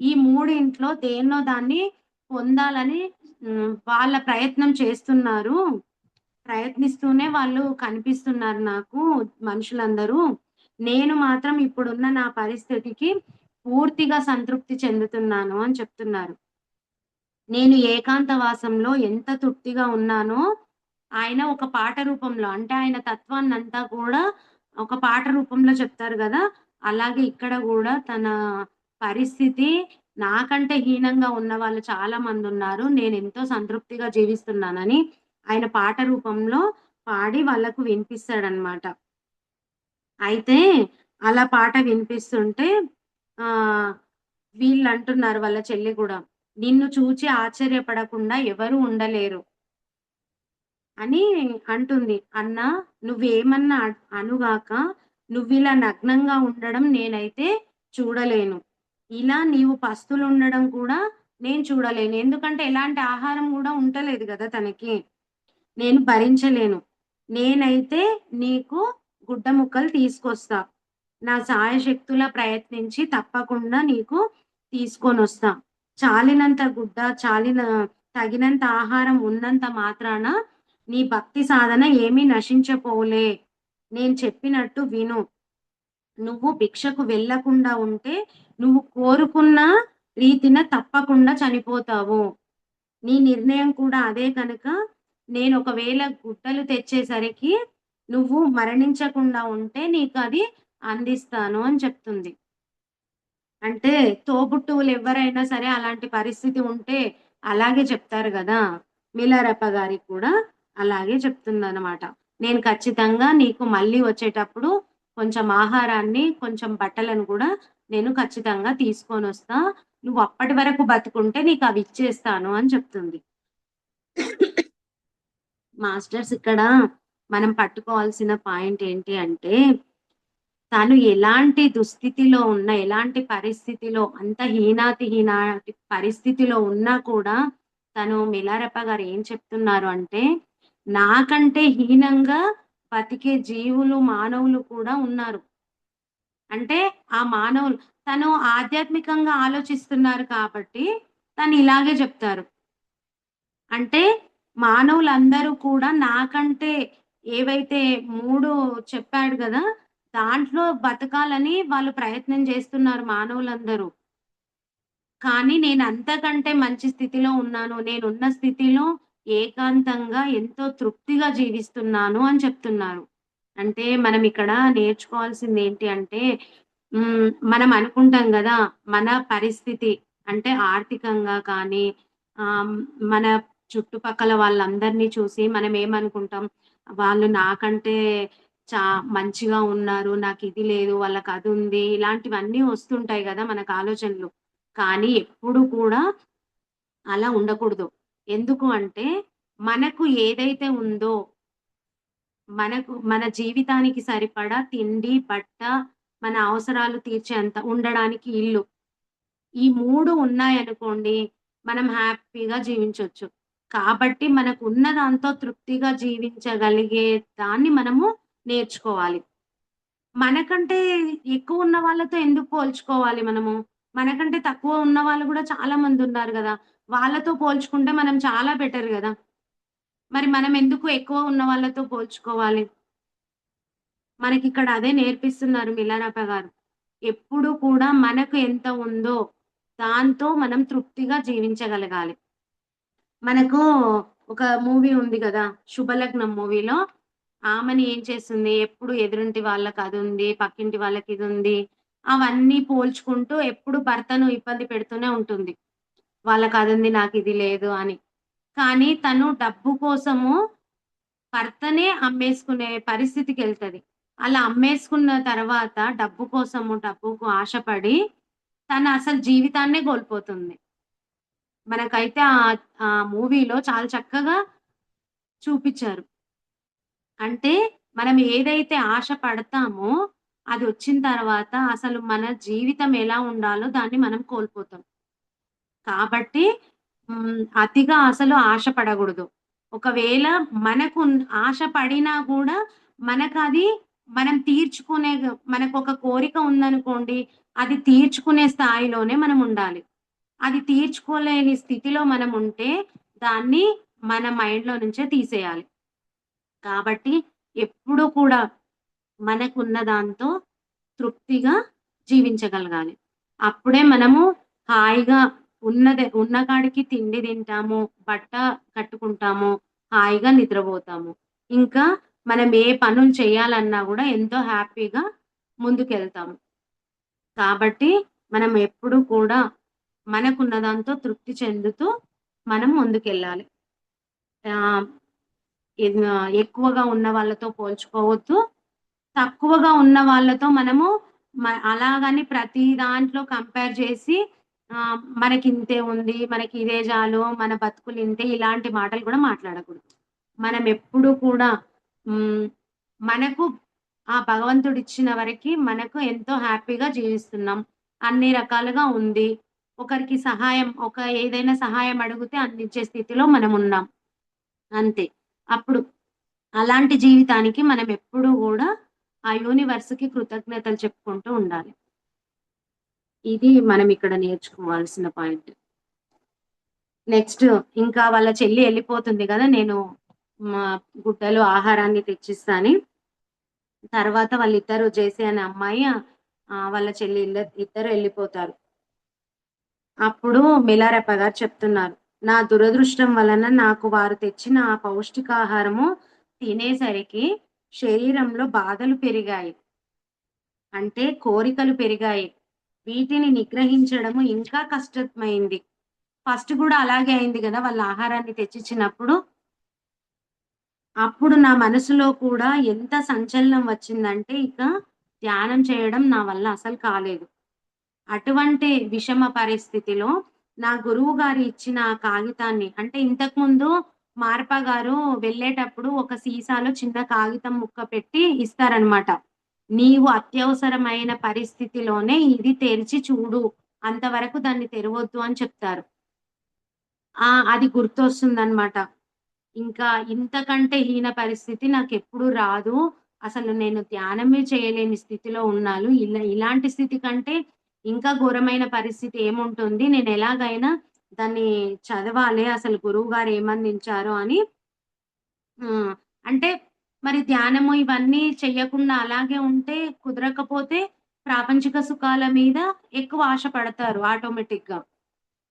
ఈ మూడింట్లో దేన్నో దాన్ని పొందాలని వాళ్ళ ప్రయత్నం చేస్తున్నారు. ప్రయత్నిస్తూనే వాళ్ళు కనిపిస్తున్నారు నాకు మనుషులందరూ. నేను మాత్రం ఇప్పుడున్న నా పరిస్థితికి పూర్తిగా సంతృప్తి చెందుతున్నాను అని చెప్తున్నారు. నేను ఏకాంతవాసంలో ఎంత తృప్తిగా ఉన్నానో, ఆయన ఒక పాట రూపంలో అంటే ఆయన తత్వాన్నంతా కూడా ఒక పాట రూపంలో చెప్తారు గదా! అలాగే ఇక్కడ గూడా తన పరిస్థితి నాకంటే హీనంగా ఉన్నవాళ్ళు చాలా మందున్నారు. నేనెంతో సంతృప్తిగా జీవిస్తున్నానని ఆయన పాట రూపంలో పాడి వాళ్ళకు వినిపిస్తాడనమాట. అయితే అలా పాట వినిపిస్తుంటే ఆహ్, వీళ్ళంటున్నారు వాళ్ళ చెల్లి గూడా, "నిన్ను చూచి ఆశ్చర్యపడకుండా ఎవరు ఉండలేరు" అని అంటుంది. "అన్నా నువ్వేమన్నా అనుగాక, నువ్విలా నగ్నంగా ఉండడం నేనైతే చూడలేను. ఇలా నీవు పస్తులుండడం కూడా నేను చూడలేను." ఎందుకంటే ఎలాంటి ఆహారం గూడా ఉంటలేదు గదా తనకి. నేను భరించలేను. నేనైతే నీకు గుడ్డ ముక్కలు తీసుకొస్తా. నా శాయశక్తులా ప్రయత్నించి తప్పకుండా నీకు తీసుకొనొస్తా. చాలినంత గుడ్డ, తగినంత ఆహారం ఉన్నంత మాత్రాన నీ భక్తి సాధన ఏమీ నశించపోలే. నేను చెప్పినట్టు విను. నువ్వు భిక్షకు వెళ్ళకుండా ఉంటే, నువ్వు కోరుకున్న రీతిన తప్పకుండా చనిపోతావు. నీ నిర్ణయం కూడా అదే కనుక, నేనొకవేళ గుడ్డలు తెచ్చేసరికి నువ్వు మరణించకుండా ఉంటే నీకది అందిస్తాను అని చెప్తుంది. అంటే తోబుట్టువులెవ్వరైనా సరే అలాంటి పరిస్థితి ఉంటే అలాగే చెప్తారు గదా! మిలారెప్ప గారికి కూడా అలాగే చెప్తుందనమాట. నేను ఖచ్చితంగా నీకు మళ్ళీ వచ్చేటప్పుడు కొంచెం ఆహారాన్ని, కొంచెం బట్టలను గూడా నేను ఖచ్చితంగా తీసుకొనొస్తా. నువ్వు అప్పటి వరకు బతికుంటే నీకవిచ్చేస్తాను అని చెప్తుంది. మాస్టర్స్ ఇక్కడ మనం పట్టుకోవాల్సిన పాయింట్ ఏంటి అంటే, తను ఎలాంటి దుస్థితిలో ఉన్నా, ఎలాంటి పరిస్థితిలో అంత హీనాతి పరిస్థితిలో ఉన్నా కూడా, తను మిలారెప్ప గారు ఏం చెప్తున్నారు అంటే, నాకంటే హీనంగా బతికే జీవులు, మానవులు కూడా ఉన్నారు. అంటే ఆ మానవులు తను ఆధ్యాత్మికంగా ఆలోచిస్తున్నారు కాబట్టి, తను ఇలాగే చెప్తారు. అంటే మానవులందరూ కూడా నాకంటే ఏవైతే 3 చెప్పాడు గదా! దాంట్లో బతకాలని వాళ్ళు ప్రయత్నం చేస్తున్నారు మానవులందరూ. కానీ నేనంతకంటే మంచి స్థితిలో ఉన్నాను. నేనున్న స్థితిలో ఏకాంతంగా ఎంతో తృప్తిగా జీవిస్తున్నాను అని చెప్తున్నారు. అంటే మనం ఇక్కడ నేర్చుకోవాల్సిందేంటి అంటే మనం అనుకుంటాం గదా! మన పరిస్థితి అంటే ఆర్థికంగా కానీ, ఆహ్, మన చుట్టుపక్కల వాళ్ళందరిని చూసి మనం ఏమనుకుంటాం, వాళ్ళు నాకంటే చా మంచిగా ఉన్నారు. నాకిది లేదు, వాళ్ళకదుంది. ఇలాంటివన్నీ వస్తుంటాయి గదా! మనకు ఆలోచనలు. కానీ ఎప్పుడు కూడా అలా ఉండకూడదు. ఎందుకు అంటే, మనకు ఏదైతే ఉందో, మన జీవితానికి సరిపడా తిండి, బట్ట, మన అవసరాలు తీర్చేంత, ఉండడానికి ఇల్లు. ఈ 3 ఉన్నాయనుకోండి, మనం హ్యాపీగా జీవించొచ్చు. కాబట్టి మనకున్న దాంతో తృప్తిగా జీవించగలిగే దాన్ని మనము నేర్చుకోవాలి. మనకంటే ఎక్కువున్న వాళ్ళతో ఎందుకు పోల్చుకోవాలి మనము? మనకంటే తక్కువ ఉన్న వాళ్ళు గూడా చాలా మందున్నారు గదా! వాళ్ళతో పోల్చుకుంటే మనం చాలా బెటర్ గదా! మరి మనం ఎందుకు ఎక్కువ ఉన్న వాళ్ళతో పోల్చుకోవాలి? మనకిక్కడ అదే నేర్పిస్తున్నారు మిలారప్ప గారు. ఎప్పుడు కూడా మనకు ఎంత ఉందో దాంతో మనం తృప్తిగా జీవించగలగాలి. మనకు ఒక మూవీ ఉంది గదా! 'శుభలగ్నం' మూవీలో ఆమెని ఏం చేస్తుంది, ఎప్పుడు ఎదురింటి వాళ్ళకి అదుంది, పక్కింటి వాళ్ళకి ఇదుంది, అవన్నీ పోల్చుకుంటూ ఎప్పుడు భర్తను ఇబ్బంది పెడుతూనే ఉంటుంది. వాళ్ళకదుంది, నాకిది లేదు అని. కానీ తను డబ్బు కోసము భర్తనే అమ్మేసుకునే పరిస్థితికెళ్తది. అలా అమ్మేసుకున్న తర్వాత డబ్బు కోసము, డబ్బుకు ఆశపడి తన అసలు జీవితాన్నే కోల్పోతుంది. మనకైతే ఆ మూవీలో చాలా చక్కగా చూపిచ్చారు. అంటే మనం ఏదైతే ఆశ పడతామో అదొచ్చిన తర్వాత అసలు మన జీవితం ఎలా ఉండాలో దాన్ని మనం కోల్పోతాం. కాబట్టి అతిగా అసలు ఆశ పడగూడదు. ఒకవేళ మనకు ఆశ పడినా గూడా మనకది మనం తీర్చుకునే మనకొక కోరిక ఉందనుకోండి, అది తీర్చుకునే స్థాయిలోనే మనముండాలి. అది తీర్చుకోలేని స్థితిలో మనముంటే దాన్ని మన మైండ్‌లో నుంచే తీసేయాలి. కాబట్టి ఎప్పుడు కూడా మనకున్న దాంతో తృప్తిగా జీవించగలగాలి. అప్పుడే మనము హాయిగా ఉన్న కాడికి తిండి తింటాము, బట్ట కట్టుకుంటాము, హాయిగా నిద్రపోతాము. ఇంకా మనం ఏ పనులు చేయాలన్నా గూడా ఎంతో హ్యాపీగా ముందుకెళ్తాము. కాబట్టి మనం ఎప్పుడు కూడా మనకున్న దాంతో తృప్తి చెందుతూ మనం ముందుకెళ్ళాలి. ఆహ్, ఎక్కువగా ఉన్న వాళ్ళతో పోల్చుకోవద్దు. తక్కువగా ఉన్న వాళ్ళతో మనము అలాగని ప్రతి దాంట్లో కంపేర్ చేసి మనకింతే ఉంది, మనకి ఇదే చాలు, మన బతుకులు ఇంతే, ఇలాంటి మాటలు కూడా మాట్లాడకూడదు. మనం ఎప్పుడు కూడా హ్మ్, మనకు ఆ భగవంతుడిచ్చిన వరకి మనకు ఎంతో హ్యాపీగా జీవిస్తున్నాం. అన్ని రకాలుగా ఉంది. ఒకరికి సహాయం ఏదైనా సహాయం అడిగితే అందించే స్థితిలో మనమున్నాం. అంతే. అప్పుడు అలాంటి జీవితానికి మనం ఎప్పుడూ గూడా ఆ యూనివర్స్‌కి కృతజ్ఞతలు చెప్పుకుంటూ ఉండాలి. ఇది మనం ఇక్కడ నేర్చుకోవాల్సిన పాయింట్. నెక్స్ట్ ఇంకా వాళ్ళ చెల్లి ఎళ్ళిపోతుంది గదా! నేను మా గుడ్డలు, ఆహారాన్ని తెచ్చిస్తా అని. తర్వాత వాళ్ళిద్దరూ జేసీ అనే అమ్మాయి వాళ్ళ చెల్లి ఇద్దరు ఎళ్ళిపోతారు. అప్పుడు మిలారెప్ప గారు చెప్తున్నారు. నా దురదృష్టం వలన నాకు వారు తెచ్చిన ఆ పౌష్టికాహారము తినేసరికి శరీరంలో బాధలు పెరిగాయి. అంటే కోరికలు పెరిగాయి. వీటిని నిగ్రహించడము ఇంకా కష్టమైంది. ఫస్ట్ గూడా అలాగే అయింది గదా! వాళ్ళ ఆహారాన్ని తెచ్చిచ్చినప్పుడు. అప్పుడు నా మనసులో కూడా ఎంత సంచలనం వచ్చిందంటే ఇక ధ్యానం చేయడం నా వల్ల అసలు కాలేదు. అటువంటి విషమ పరిస్థితిలో నా గురువుగారు ఇచ్చిన ఆ కాగితాన్ని, అంటే ఇంతకుముందు మార్పా గారు వెళ్ళేటప్పుడు ఒక సీసాలో చిన్న కాగితం ముక్క పెట్టి ఇస్తారనమాట. నీవు అత్యవసరమైన పరిస్థితిలోనే ఇది తెరిచి చూడు. అంతవరకు దాన్ని తెరవొద్దు అని చెప్తారు. అది గుర్తొస్తుందనమాట. ఇంకా ఇంతకంటే హీన పరిస్థితి నాకెప్పుడు రాదు. అసలు నేను ధ్యానమే చేయలేని స్థితిలో ఉన్నాను. ఇలాంటి స్థితి కంటే ఇంకా ఘోరమైన పరిస్థితి ఏముంటుంది? నేనెలాగైనా దాన్ని చదవాలి. అసలు గురువుగారు ఏమందించారో అని. అంటే మరి ధ్యానము ఇవన్నీ చెయ్యకుండా అలాగే ఉంటే కుదరకపోతే ప్రాపంచిక సుఖాల మీద ఎక్కువ ఆశ పడతారు ఆటోమేటిక్‌గా.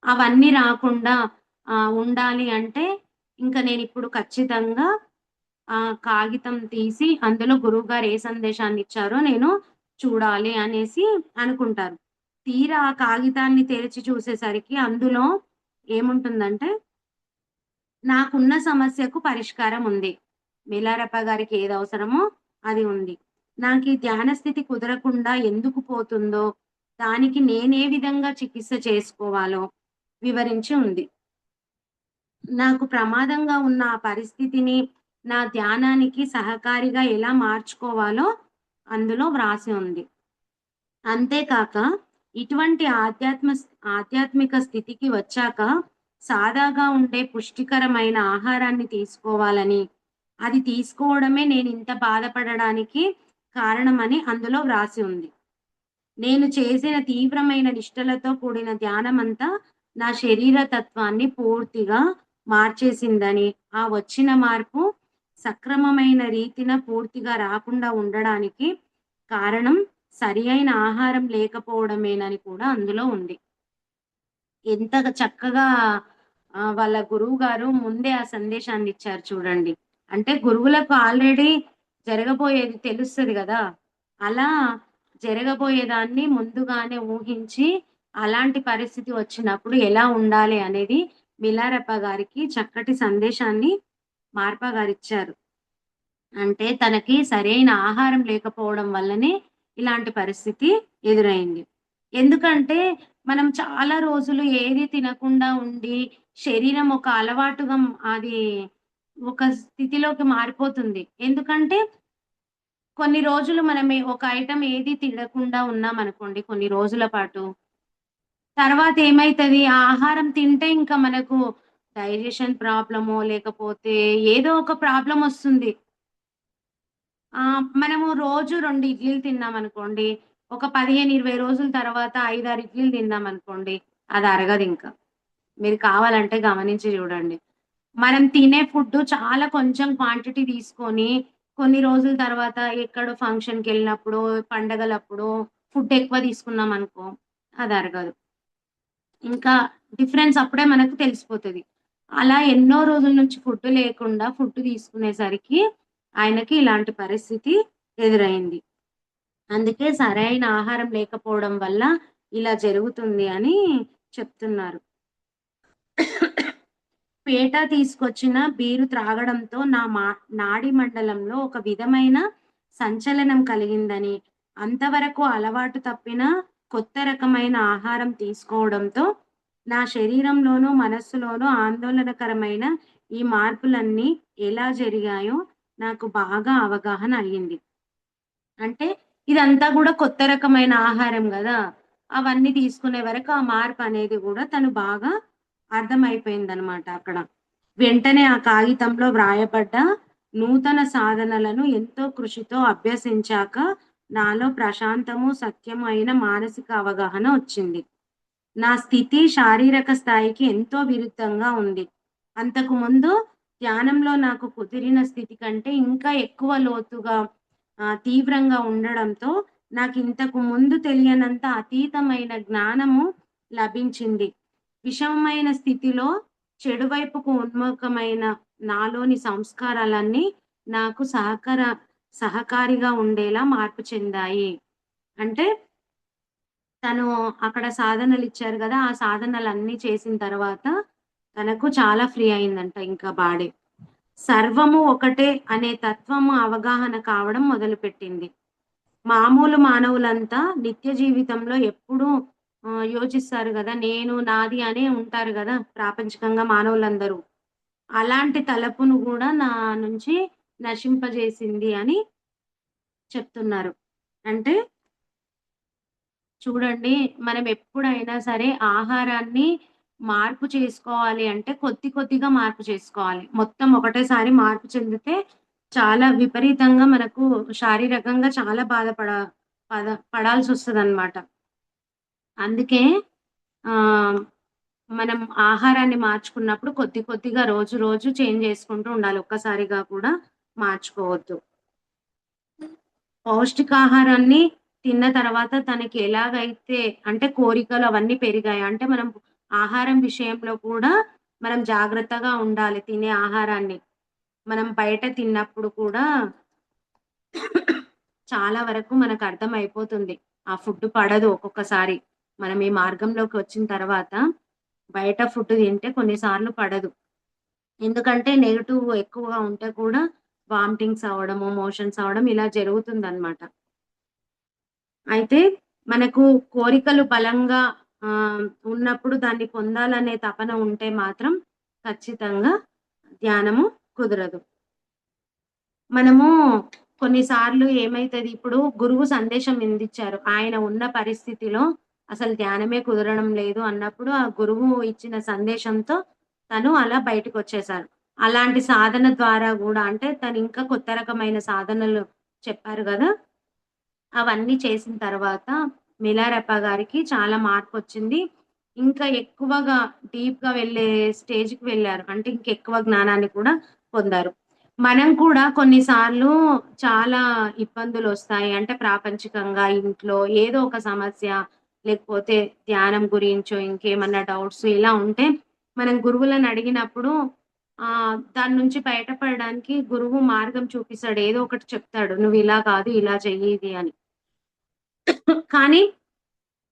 అవన్నీ రాకుండా ఉండాలి అంటే ఇంక నేనిప్పుడు ఖచ్చితంగా కాగితం తీసి అందులో గురువుగారు ఏ సందేశాన్నిచ్చారో నేను చూడాలి అనేసి అనుకుంటారు. తీరా ఆ కాగితాన్ని తెరిచి చూసేసరికి అందులో ఏముంటుందంటే నాకున్న సమస్యకు పరిష్కారం ఉంది. మిలారెప్ప గారికి ఏది అవసరమో అది ఉంది. నాకీ ధ్యాన స్థితి కుదరకుండా ఎందుకు పోతుందో, దానికి నేనే విధంగా చికిత్స చేసుకోవాలో వివరించి ఉంది. నాకు ప్రమాదంగా ఉన్న ఆ పరిస్థితిని నా ధ్యానానికి సహకారిగా ఎలా మార్చుకోవాలో అందులో వ్రాసి ఉంది. అంతేకాక ఇటువంటి ఆధ్యాత్మిక స్థితికి వచ్చాక సాదాగా ఉండే పుష్టికరమైన ఆహారాన్ని తీసుకోవాలని, అది తీసుకోవడమే నేనింత బాధపడడానికి కారణమని అందులో వ్రాసి ఉంది. నేను చేసిన తీవ్రమైన నిష్టలతో కూడిన ధ్యానమంతా నా శరీర తత్వాన్ని పూర్తిగా మార్చేసిందని, ఆ వచ్చిన మార్పు సక్రమమైన రీతిన పూర్తిగా రాకుండా ఉండడానికి కారణం సరియైన ఆహారం లేకపోవడమేనని కూడా అందులో ఉంది. ఎంత చక్కగా వాళ్ళ గురువుగారు ముందే ఆ సందేశాన్నిచ్చారు చూడండి. అంటే గురువులకు ఆల్రెడీ జరగబోయేది తెలుస్తది గదా! అలా జరగబోయేదాన్ని ముందుగానే ఊహించి, అలాంటి పరిస్థితి వచ్చినప్పుడు ఎలా ఉండాలి అనేది మిలారెప్ప గారికి చక్కటి సందేశాన్ని మార్పా గారిచ్చారు. అంటే తనకి సరైన ఆహారం లేకపోవడం వల్లనే ఇలాంటి పరిస్థితి ఎదురైంది. ఎందుకంటే మనం చాలా రోజులు ఏది తినకుండా ఉండి, శరీరం ఒక అలవాటుగా అది ఒక స్థితిలోకి మారిపోతుంది. ఎందుకంటే కొన్ని రోజులు మనమే ఒక ఐటెమ్ ఏది తినకుండా ఉన్నామనుకోండి కొన్ని రోజుల పాటు, తర్వాత ఏమైతది ఆ ఆహారం తింటే ఇంకా మనకు డైజెషన్ ప్రాబ్లమో, లేకపోతే ఏదో ఒక ప్రాబ్లమొస్తుంది. మనము రోజు 2 ఇడ్లీలు తిన్నామనుకోండి, ఒక 15, 20 రోజుల తర్వాత 5, 6 ఇడ్లీలు తిన్నామనుకోండి, అది అరగదింక. మీరు కావాలంటే గమనించి జూడండి. మనం తినే ఫుడ్డు చాలా కొంచెం క్వాంటిటీ తీసుకొని, కొన్ని రోజుల తర్వాత ఎక్కడో ఫంక్షన్‌కెళ్ళినప్పుడో, పండగలప్పుడో ఫుడ్ ఎక్కువ తీసుకున్నామనుకో, అది అరగదు. ఇంకా డిఫరెన్స్ అప్పుడే మనకు తెలిసిపోతది. అలా ఎన్నో రోజుల నుంచి ఫుడ్ లేకుండా ఫుడ్ తీసుకునేసరికి ఆయనకి ఇలాంటి పరిస్థితి ఎదురైంది. అందుకే సరైన ఆహారం లేకపోవడం వల్ల ఇలా జరుగుతుంది అని చెప్తున్నారు. పేట తీసుకొచ్చిన బీరు త్రాగడంతో నాడీ మండలంలో ఒక విధమైన సంచలనం కలిగిందని, అంతవరకు అలవాటు తప్పిన కొత్త రకమైన ఆహారం తీసుకోవడంతో నా శరీరంలోనూ, మనస్సులోనూ ఆందోళనకరమైన ఈ మార్పులన్నీ ఎలా జరిగాయో నాకు బాగా అవగాహన అయ్యింది. అంటే ఇదంతా గూడా కొత్త రకమైన ఆహారం గదా! అవన్నీ తీసుకునే వరకు ఆ మార్పనేది గూడా తను బాగా అర్థమైపోయిందనమాట అక్కడ. వెంటనే ఆ కాగితంలో వ్రాయబడ్డ నూతన సాధనలను ఎంతో కృషితో అభ్యసించాక నాలో ప్రశాంతము, సత్యము అయిన మానసిక అవగాహన ఒచ్చింది. నా స్థితి శారీరక స్థాయికి ఎంతో విరుద్ధంగా ఉంది. అంతకు ముందు ధ్యానంలో నాకు కుదిరిన స్థితి కంటే ఇంకా ఎక్కువ లోతుగా తీవ్రంగా ఉండడంతో నాకింతకు ముందు తెలియనంత అతీతమైన జ్ఞానము లభించింది. విషమమైన స్థితిలో చెడు వైపుకు ఉన్ముఖమైన నాలోని సంస్కారాలన్నీ నాకు సహకారిగా ఉండేలా మార్పు చెందాయి. అంటే తను అక్కడ సాధనలిచ్చారు గదా! ఆ సాధనలన్నీ చేసిన తర్వాత తనకు చాలా ఫ్రీ అయిందంట ఇంకా బాడీ. సర్వము ఒకటే అనే తత్వము అవగాహన కావడం మొదలుపెట్టింది. మామూలు మానవులంతా నిత్య జీవితంలో ఎప్పుడూ యోచిస్తారు గదా! నేను, నాది అనే ఉంటారు గదా! ప్రాపంచికంగా మానవులందరూ. అలాంటి తలపును గూడా నా నుంచి నశింపజేసింది అని చెప్తున్నారు. అంటే చూడండి, మనం ఎప్పుడైనా సరే ఆహారాన్ని మార్పు చేసుకోవాలి అంటే కొద్ది కొద్దిగా మార్పు చేసుకోవాలి. మొత్తం ఒకటేసారి మార్పు చెందితే చాలా విపరీతంగా మనకు శారీరకంగా చాలా పడాల్సొస్తదనమాట. అందుకే ఆహ్, మనం ఆహారాన్ని మార్చుకున్నప్పుడు కొద్ది కొద్దిగా రోజు రోజు చేంజ్ చేసుకుంటూ ఉండాలి. ఒక్కసారిగా కూడా మార్చుకోవద్దు. పౌష్టికాహారాన్ని తిన్న తర్వాత తనకి ఎలాగైతే అంటే కోరికలు అవన్నీ పెరిగాయి. అంటే మనం ఆహారం విషయంలో కూడా మనం జాగ్రత్తగా ఉండాలి తినే ఆహారాన్ని. మనం బయట తిన్నప్పుడు కూడా చాలా వరకు మనకర్థమైపోతుంది. ఆ ఫుడ్ పడదు ఒక్కొక్కసారి. మనం ఈ మార్గంలోకి వచ్చిన తర్వాత బయట ఫుడ్ తింటే కొన్ని సార్లు పడదు. ఎందుకంటే నెగెటివ్ ఎక్కువగా ఉంటే కూడా వామిటింగ్స్ అవ్వడము, మోషన్స్ అవ్వడం ఇలా జరుగుతుందనమాట. అయితే మనకు కోరికలు బలంగా ఉన్నప్పుడు దాన్ని పొందాలనే తపన ఉంటే మాత్రం ఖచ్చితంగా ధ్యానము కుదరదు. మనము కొన్నిసార్లు ఏమైతది ఇప్పుడు గురువు సందేశం ఇందిచ్చారు. ఆయన ఉన్న పరిస్థితిలో అసలు ధ్యానమే కుదరడం లేదు అన్నప్పుడు, ఆ గురువు ఇచ్చిన సందేశంతో తను అలా బయటికొచ్చేసారు. అలాంటి సాధన ద్వారా గూడా అంటే తను ఇంకా కొత్త రకమైన సాధనలు చెప్పారు గదా! అవన్నీ చేసిన తర్వాత మిలారెప్ప గారికి చాలా మార్పొచ్చింది. ఇంకా ఎక్కువగా డీప్‌గా వెళ్ళే స్టేజ్‌కి వెళ్లారు. అంటే ఇంకెక్కువ జ్ఞానాన్ని కూడా పొందారు. మనం కూడా కొన్నిసార్లు చాలా ఇబ్బందులొస్తాయి. అంటే ప్రాపంచికంగా ఇంట్లో ఏదో ఒక సమస్య, లేకపోతే ధ్యానం గురించో, ఇంకేమన్నా డౌట్స్ ఇలా ఉంటే మనం గురువులను అడిగినప్పుడు దాని నుంచి బయటపడడానికి గురువు మార్గం చూపిస్తాడు. ఏదో ఒకటి చెప్తాడు. "నువ్విలా కాదు, ఇలా చెయ్యి ఇది" అని. కానీ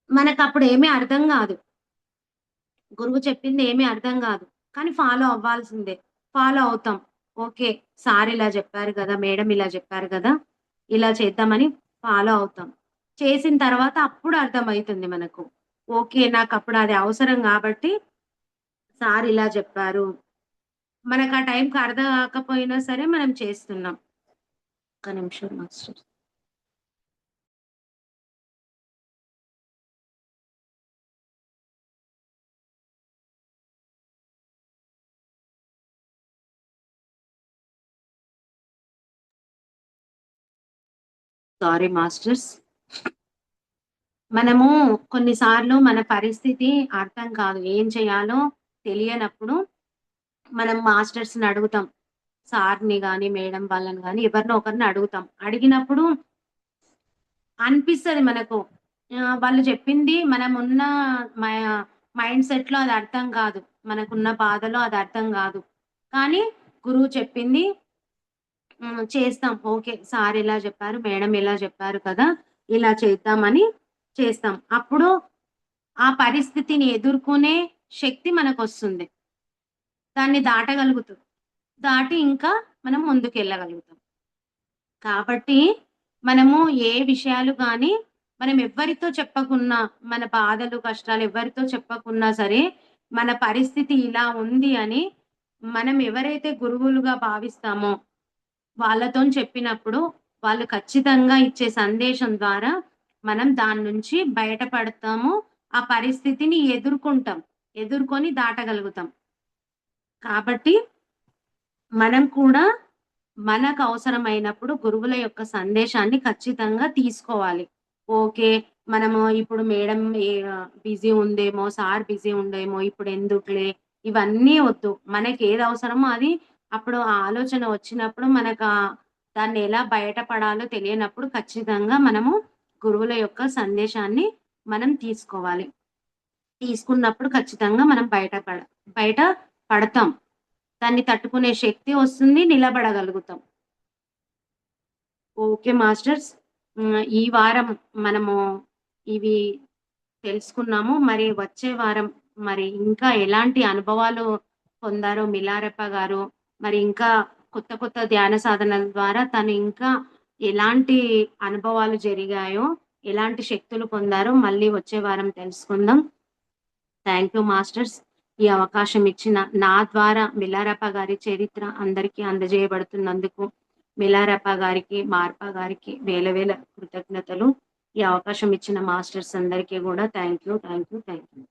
మనకప్పుడు ఏమీ అర్థం గాదు. గురువు చెప్పింది ఏమీ అర్థం గాదు. కానీ ఫాలో అవ్వాల్సిందే. ఫాలో అవుతాం. ఓకే. సార్ ఇలా జెప్పారు గదా! మేడం ఇలా జెప్పారు గదా! ఇలా చేద్దామని ఫాలో అవుతాం. చేసిన తర్వాత అప్పుడు అర్థమైతుంది మనకు. ఓకే. నాకప్పుడు అది అవసరం గాబట్టి సార్ ఇలా జెప్పారు. మనకు ఆ టైంకి అర్థం గాకపోయినా సరే మనం చేస్తున్నాం. ఒక్క నిమిషం మాస్టర్. Sorry masters. మనము కొన్నిసార్లు మన పరిస్థితి అర్థం కాదు. ఏం చేయాలో తెలియనప్పుడు మనం మాస్టర్స్‌ని అడుగుతాం. సార్‌ని గాని, మేడం వాళ్ళని గాని ఎవరినో ఒకరిని అడుగుతాం. అడిగినప్పుడు అనిపిస్తది మనకు. వాళ్ళు చెప్పింది మనమున్న మ మైండ్ సెట్‌లో అది అర్థం కాదు. మనకున్న బాధలో అది అర్థం కాదు. కానీ గురువు చెప్పింది చేస్తాం. ఓకే. సార్ ఇలా చెప్పారు, మేడం ఇలా చెప్పారు కదా! ఇలా చేద్దామని చేస్తాం. అప్పుడు ఆ పరిస్థితిని ఎదుర్కొనే శక్తి మనకొస్తుంది. దాన్ని దాటగలుగుతాం. దాటి ఇంకా మనం ముందుకెళ్ళగలుగుతాం. కాబట్టి మనము ఏ విషయాలు గాని మనం ఎవ్వరితో చెప్పకున్నా, మన బాధలు, కష్టాలు ఎవ్వరితో చెప్పకున్నా సరే, మన పరిస్థితి ఇలా ఉంది అని మనం ఎవరైతే గురువులుగా భావిస్తామో వాళ్ళతోని చెప్పినప్పుడు, వాళ్ళు ఖచ్చితంగా ఇచ్చే సందేశం ద్వారా మనం దాని నుంచి బయటపడతాము. ఆ పరిస్థితిని ఎదుర్కొంటాం. ఎదుర్కొని దాటగలుగుతాం. కాబట్టి మనం కూడా మనకవసరమైనప్పుడు గురువుల యొక్క సందేశాన్ని ఖచ్చితంగా తీసుకోవాలి. ఓకే. మనము ఇప్పుడు మేడం బిజీ ఉందేమో, సార్ బిజీ ఉండేమో, ఇప్పుడెందుకులే ఇవన్నీ వద్దు. మనకేదవసరమో అది అప్పుడు ఆ ఆలోచన వచ్చినప్పుడు దాన్ని ఎలా బయటపడాలో తెలియనప్పుడు ఖచ్చితంగా మనము గురువుల యొక్క సందేశాన్ని మనం తీసుకోవాలి. తీసుకున్నప్పుడు ఖచ్చితంగా మనం బయట పడతాం. దాన్ని తట్టుకునే శక్తి వస్తుంది. నిలబడగలుగుతాం. Okay masters. ఈ వారం మనము ఇవి తెలుసుకున్నాము. మరి వచ్చే వారం మరి ఇంకా ఎలాంటి అనుభవాలు పొందారో మిలారెప్ప గారు, మరి ఇంకా కొత్త కొత్త ధ్యాన సాధనల ద్వారా తను ఇంకా ఎలాంటి అనుభవాలు జరిగాయో, ఎలాంటి శక్తులు పొందారో మళ్ళీ వచ్చే వారం తెలుసుకుందాం. Thank you masters. ఈ అవకాశం ఇచ్చిన నా ద్వారా మిలారెప్ప గారి చరిత్ర అందరికీ అందజేయబడుతున్నందుకు మిలారెప్ప గారికి, మార్ప గారికి వేల వేల కృతజ్ఞతలు. ఈ అవకాశం ఇచ్చిన మాస్టర్స్ అందరికీ గూడా thank you. Thank you. Thank you.